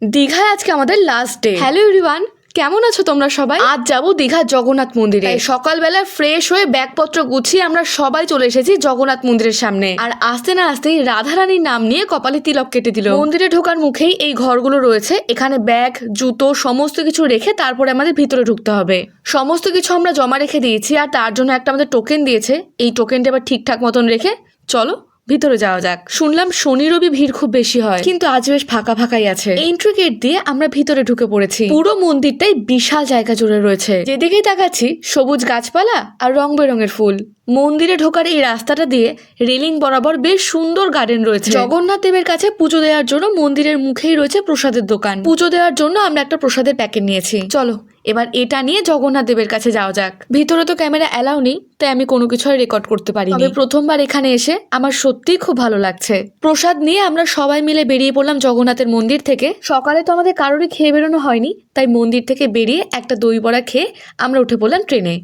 দীঘায় আজকে আমাদের লাস্ট ডে। হ্যালো এভরিওয়ান, কেমন আছো তোমরা সবাই? আজ যাবো দীঘার জগন্নাথ মন্দিরে। সকালবেলা ফ্রেশ হয়ে ব্যাগপত্র গুছিয়ে আমরা সবাই চলে এসেছি জগন্নাথ মন্দিরের সামনে। আর আসতে না আসতেই রাধারানীর নাম নিয়ে কপালে তিলক কেটে দিল। মন্দিরে ঢোকার মুখেই এই ঘরগুলো রয়েছে, এখানে ব্যাগ জুতো সমস্ত কিছু রেখে তারপরে আমাদের ভিতরে ঢুকতে হবে। সমস্ত কিছু আমরা জমা রেখে দিয়েছি আর তার জন্য একটা আমাদের টোকেন দিয়েছে। এই টোকেনটা এবার ঠিকঠাক মতন রেখে চলো ভিতরে যাওয়া যাক। শুনলাম শনি রবি ভিড় খুব বেশি হয়, কিন্তু আজ বেশ ফাঁকা ফাঁকাই আছে। এন্ট্রি গেট দিয়ে আমরা ভিতরে ঢুকে পড়েছি। পুরো মন্দিরটাই বিশাল জায়গা জুড়ে রয়েছে, যেদিকেই তাকাচ্ছি সবুজ গাছপালা আর রং বেরঙের ফুল। মন্দিরে ঢোকার এই রাস্তাটা দিয়ে রেলিং বরাবর বেশ সুন্দর গার্ডেন রয়েছে। জগন্নাথ দেবের কাছে পুজো দেওয়ার জন্য মন্দিরের মুখেই রয়েছে প্রসাদের দোকান। পুজো দেওয়ার জন্য আমরা একটা প্রসাদের প্যাকেট নিয়েছি। চলো এবার এটা নিয়ে জগন্নাথ দেবের কাছে যাওয়া যাক। ভিতরে তো ক্যামেরা অ্যালাউ নেই, তাই আমি কোনো কিছু রেকর্ড করতে পারিনি। তবে প্রথমবার এখানে এসে আমার সত্যিই খুব ভালো লাগছে। প্রসাদ নিয়ে আমরা সবাই মিলে বেরিয়ে পড়লাম জগন্নাথের মন্দির থেকে। সকালে তো আমাদের কারোরই খেয়ে বেরোনো হয়নি, তাই মন্দির থেকে বেরিয়ে একটা দই বড়া খেয়ে আমরা উঠে পড়লাম ট্রেনে।